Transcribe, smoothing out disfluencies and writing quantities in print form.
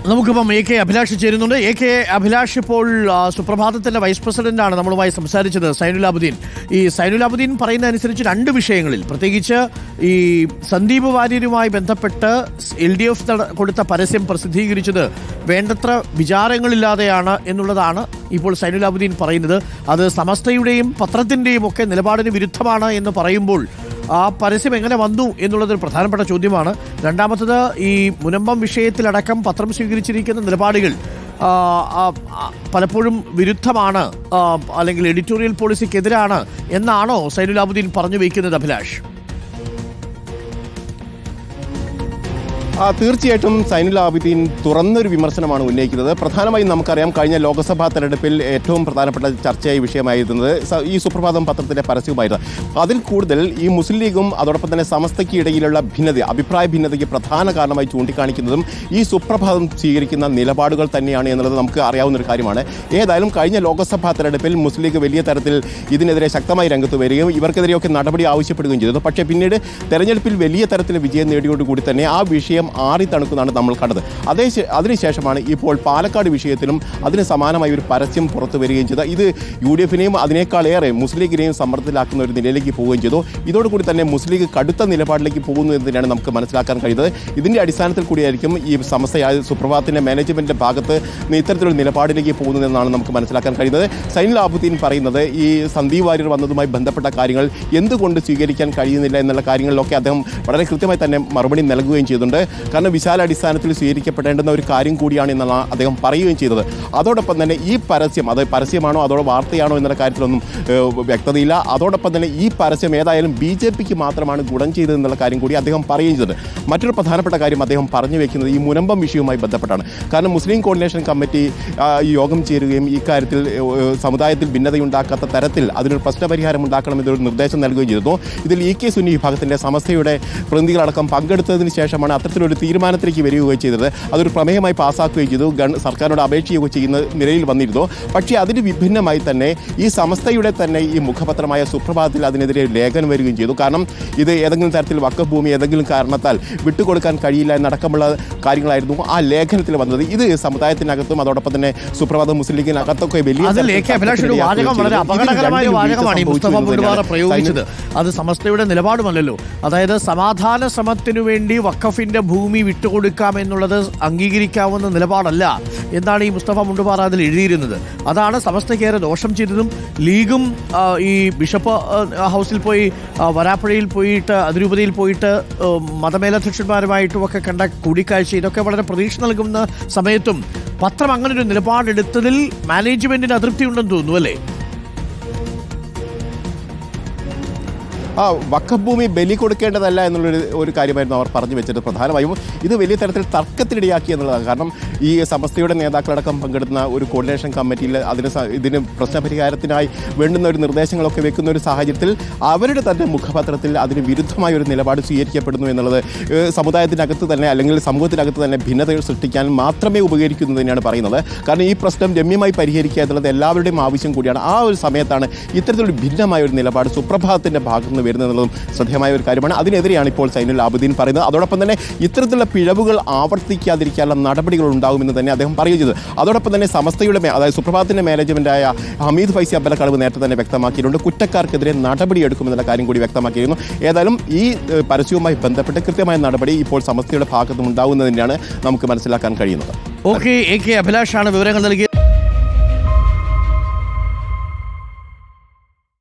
നമുക്കിപ്പം A K Abhilash ചേരുന്നുണ്ട്. A K Abhilash ഇപ്പോൾ സുപ്രഭാതത്തിന്റെ വൈസ് പ്രസിഡന്റാണ് നമ്മളുമായി സംസാരിച്ചത്, സൈനുലാബുദ്ദീൻ. ഈ സൈനുലാബുദ്ദീൻ പറയുന്ന അനുസരിച്ച് രണ്ട് വിഷയങ്ങളിൽ, പ്രത്യേകിച്ച് ഈ സന്ദീപ് വാര്യരുമായി ബന്ധപ്പെട്ട് LDF കൊടുത്ത പരസ്യം പ്രസിദ്ധീകരിച്ചത് വേണ്ടത്ര വിചാരങ്ങളില്ലാതെയാണ് എന്നുള്ളതാണ് ഇപ്പോൾ സൈനുലാബുദ്ദീൻ പറയുന്നത്. അത് സമസ്തയുടെയും പത്രത്തിൻ്റെയും ഒക്കെ നിലപാടിന് വിരുദ്ധമാണ് എന്ന് പറയുമ്പോൾ ആ പരസ്യം എങ്ങനെ വന്നു എന്നുള്ളതൊരു പ്രധാനപ്പെട്ട ചോദ്യമാണ്. രണ്ടാമത്തത്, ഈ മുനമ്പം വിഷയത്തിലടക്കം പത്രം സ്വീകരിച്ചിരിക്കുന്ന നിലപാടുകൾ പലപ്പോഴും വിരുദ്ധമാണ്, അല്ലെങ്കിൽ എഡിറ്റോറിയൽ പോളിസിക്കെതിരാണ് എന്നാണോ സൈനുലാബുദ്ദീൻ പറഞ്ഞു വയ്ക്കുന്നത് അഭിലാഷ്? തീർച്ചയായിട്ടും സൈനുലാബുദ്ദീൻ തുറന്നൊരു വിമർശനമാണ് ഉന്നയിക്കുന്നത്. പ്രധാനമായും നമുക്കറിയാം, കഴിഞ്ഞ ലോക്സഭാ തെരഞ്ഞെടുപ്പിൽ ഏറ്റവും പ്രധാനപ്പെട്ട ചർച്ചയായ വിഷയമായിരുന്നത് ഈ സുപ്രഭാതം പത്രത്തിൻ്റെ പരസ്യവുമായിരുന്നു. അതിൽ കൂടുതൽ ഈ മുസ്ലിം ലീഗും അതോടൊപ്പം തന്നെ സമസ്തയ്ക്ക് ഇടയിലുള്ള ഭിന്നത, അഭിപ്രായ ഭിന്നതയ്ക്ക് പ്രധാന കാരണമായി ചൂണ്ടിക്കാണിക്കുന്നതും ഈ സുപ്രഭാതം സ്വീകരിക്കുന്ന നിലപാടുകൾ തന്നെയാണ് എന്നുള്ളത് നമുക്ക് അറിയാവുന്ന ഒരു കാര്യമാണ്. ഏതായാലും കഴിഞ്ഞ ലോക്സഭാ തെരഞ്ഞെടുപ്പിൽ മുസ്ലിം ലീഗ് വലിയ തരത്തിൽ ഇതിനെതിരെ ശക്തമായി രംഗത്ത് വരികയും ഇവർക്കെതിരെയൊക്കെ നടപടി ആവശ്യപ്പെടുകയും ചെയ്തു. പക്ഷേ പിന്നീട് തെരഞ്ഞെടുപ്പിൽ വലിയ തരത്തിൽ വിജയം നേടിയോടുകൂടി തന്നെ ആ വിഷയം ആറിത്തണുക്കുന്നതാണ് നമ്മൾ കണ്ടത്. അതിനുശേഷമാണ് ഇപ്പോൾ പാലക്കാട് വിഷയത്തിലും അതിന് സമാനമായ ഒരു പരസ്യം പുറത്തു വരികയും ചെയ്തത്. ഇത് UDF-നെയും അതിനേക്കാളേറെ മുസ്ലിം ലീഗിനെയും സമ്മർദ്ദത്തിലാക്കുന്ന ഒരു നിലയിലേക്ക് പോവുകയും ചെയ്തു. ഇതോടുകൂടി തന്നെ മുസ്ലിം ലീഗ് കടുത്ത നിലപാടിലേക്ക് പോകുന്നു എന്ന് തന്നെയാണ് നമുക്ക് മനസ്സിലാക്കാൻ കഴിയുന്നത്. ഇതിൻ്റെ അടിസ്ഥാനത്തിൽ കൂടിയായിരിക്കും ഈ സമസ്തയായ സുപ്രഭാതത്തിൻ്റെ മാനേജ്മെൻറ്റിൻ്റെ ഭാഗത്ത് ഇത്തരത്തിലുള്ള നിലപാടിലേക്ക് പോകുന്നതെന്നാണ് നമുക്ക് മനസ്സിലാക്കാൻ കഴിയുന്നത്. സൈനുലാബുദ്ദീൻ പറയുന്നത് ഈ സന്ദീപ് വാര്യർ വന്നതുമായി ബന്ധപ്പെട്ട കാര്യങ്ങൾ എന്തുകൊണ്ട് സ്വീകരിക്കാൻ കഴിയുന്നില്ല എന്നുള്ള കാര്യങ്ങളിലൊക്കെ അദ്ദേഹം വളരെ കൃത്യമായി തന്നെ മറുപടി നൽകുകയും ചെയ്തിട്ടുണ്ട്. കാരണം വിശാലാടിസ്ഥാനത്തിൽ സ്വീകരിക്കപ്പെടേണ്ടുന്ന ഒരു കാര്യം കൂടിയാണ് എന്നുള്ള അദ്ദേഹം പറയുകയും ചെയ്തത്. അതോടൊപ്പം തന്നെ ഈ പരസ്യം, അത് പരസ്യമാണോ അതോ വാർത്തയാണോ എന്നുള്ള കാര്യത്തിലൊന്നും വ്യക്തതയില്ല. അതോടൊപ്പം തന്നെ ഈ പരസ്യം ഏതായാലും BJPക്ക് മാത്രമാണ് ഗുണം ചെയ്തതെന്നുള്ള കാര്യം കൂടി അദ്ദേഹം പറയുകയും ചെയ്തത്. മറ്റൊരു പ്രധാനപ്പെട്ട കാര്യം അദ്ദേഹം പറഞ്ഞു വയ്ക്കുന്നത് ഈ മുനമ്പം വിഷയവുമായി ബന്ധപ്പെട്ടാണ്. കാരണം മുസ്ലിം കോർഡിനേഷൻ കമ്മിറ്റി യോഗം ചേരുകയും ഈ കാര്യത്തിൽ സമുദായത്തിൽ ഭിന്നതയുണ്ടാക്കാത്ത തരത്തിൽ അതിനൊരു പ്രശ്നപരിഹാരം ഉണ്ടാക്കണമെന്നൊരു നിർദ്ദേശം നൽകുകയും ചെയ്തിരുന്നു. ഇതിൽ EK സുന്നി വിഭാഗത്തിൻ്റെ സമസ്തയുടെ പ്രതിനിധികളടക്കം പങ്കെടുത്തതിന് ശേഷമാണ് അത്തരത്തിലൊരു തീരുമാനത്തിലേക്ക് വരികയും ചെയ്തത്. അതൊരു പ്രമേയമായി പാസ്സാക്കുകയും ചെയ്തു. സർക്കാരിനോട് അപേക്ഷിക്കുകയും ചെയ്യുന്ന നിലയിൽ വന്നിരുന്നു. പക്ഷേ അതിന് വിഭിന്നമായി തന്നെ ഈ സമസ്തയുടെ തന്നെ ഈ മുഖപത്രമായ സുപ്രഭാതത്തിൽ അതിനെതിരെ ലേഖനം വരികയും ചെയ്തു. കാരണം ഇത് ഏതെങ്കിലും തരത്തിൽ വഖഫ് ഭൂമി ഏതെങ്കിലും കാരണത്താൽ വിട്ടുകൊടുക്കാൻ കഴിയില്ല എന്നടക്കമുള്ള കാര്യങ്ങളായിരുന്നു ആ ലേഖനത്തിൽ വന്നത്. ഇത് സമുദായത്തിനകത്തും അതോടൊപ്പം തന്നെ സുപ്രഭാതം മുസ്ലിം ലീഗിനകത്തൊക്കെ വലിയ പ്രയോഗിച്ചത്. അത് സമസ്തയുടെ നിലപാടുമല്ലല്ലോ. അതായത് സമാധാന ശ്രമത്തിനു വേണ്ടി വഖഫിന്റെ ഭൂമി വിട്ടുകൊടുക്കാമെന്നുള്ളത് അംഗീകരിക്കാവുന്ന നിലപാടല്ല എന്നാണ് ഈ മുസ്തഫ മുണ്ടുപാറ അതിൽ എഴുതിയിരുന്നത്. അതാണ് സമസ്തയ്ക്കേറെ ദോഷം ചെയ്തതും. ലീഗും ഈ ബിഷപ്പ് ഹൗസിൽ പോയി, വരാപ്പുഴയിൽ പോയിട്ട്, അതിരൂപതയിൽ പോയിട്ട് മതമേലധ്യക്ഷന്മാരുമായിട്ടും ഒക്കെ കണ്ട കൂടിക്കാഴ്ച, ഇതൊക്കെ വളരെ പ്രതീക്ഷ നൽകുന്ന സമയത്തും പത്രം അങ്ങനൊരു നിലപാടെടുത്തതിൽ മാനേജ്മെന്റിന് അതൃപ്തിയുണ്ടെന്ന് തോന്നുന്നു, അല്ലേ? വഖഫ് ഭൂമി ബലി കൊടുക്കേണ്ടതല്ല എന്നുള്ളൊരു കാര്യമായിരുന്നു അവർ പറഞ്ഞു വെച്ചത്. പ്രധാനമായും ഇത് വലിയ തരത്തിൽ തർക്കത്തിനിടയാക്കി എന്നുള്ളതാണ്. കാരണം ഈ സമസ്തയുടെ നേതാക്കളടക്കം പങ്കെടുക്കുന്ന ഒരു കോർഡിനേഷൻ കമ്മിറ്റിയിൽ ഇതിന് പ്രശ്നപരിഹാരത്തിനായി വേണ്ടുന്ന ഒരു നിർദ്ദേശങ്ങളൊക്കെ വെക്കുന്ന ഒരു സാഹചര്യത്തിൽ അവരുടെ തന്നെ മുഖപത്രത്തിൽ അതിന് വിരുദ്ധമായ ഒരു നിലപാട് സ്വീകരിക്കപ്പെടുന്നു എന്നുള്ളത് സമുദായത്തിനകത്ത് തന്നെ അല്ലെങ്കിൽ സമൂഹത്തിനകത്ത് തന്നെ ഭിന്നതകൾ സൃഷ്ടിക്കാൻ മാത്രമേ ഉപകരിക്കുന്നു തന്നെയാണ് പറയുന്നത്. കാരണം ഈ പ്രശ്നം രമ്യമായി പരിഹരിക്കുക എന്നുള്ളത് എല്ലാവരുടെയും ആവശ്യം കൂടിയാണ്. ആ ഒരു സമയത്താണ് ഇത്തരത്തിലൊരു ഭിന്നമായ ഒരു നിലപാട് സുപ്രഭാതത്തിൻ്റെ ഭാഗത്ത് നിന്ന് വരുന്നതെന്നുള്ളതും ശ്രദ്ധേയമായ ഒരു കാര്യമാണ്. അതിനെതിരെയാണ് ഇപ്പോൾ സൈനുലാബുദ്ദീൻ പറയുന്നത്. അതോടൊപ്പം തന്നെ ഇത്തരത്തിലുള്ള പിഴവുകൾ ആവർത്തിക്കാതിരിക്കാനുള്ള നടപടികൾ ഉണ്ടാകുമെന്ന് തന്നെ അദ്ദേഹം പറയുകയും ചെയ്തു. അതോടൊപ്പം തന്നെ സമസ്തയുടെ അതായത് സുപ്രഭാതത്തിൻ്റെ മാനേജ്മെൻറ്റായ ഹമീദ് ഫൈസി അമ്പലക്കടവ് നേരത്തെ തന്നെ വ്യക്തമാക്കിയിട്ടുണ്ട്, കുറ്റക്കാർക്കെതിരെ നടപടിയെടുക്കുമെന്നുള്ള കാര്യം കൂടി വ്യക്തമാക്കിയിരുന്നു. ഏതായാലും ഈ പരസ്യവുമായി ബന്ധപ്പെട്ട് കൃത്യമായ നടപടി ഇപ്പോൾ സമസ്തയുടെ ഭാഗത്തും ഉണ്ടാകുന്നതിനാണ് നമുക്ക് മനസ്സിലാക്കാൻ കഴിയുന്നത്. ഓക്കെ, AK അഭിലാഷാണ് വിവരങ്ങൾ നൽകിയത്.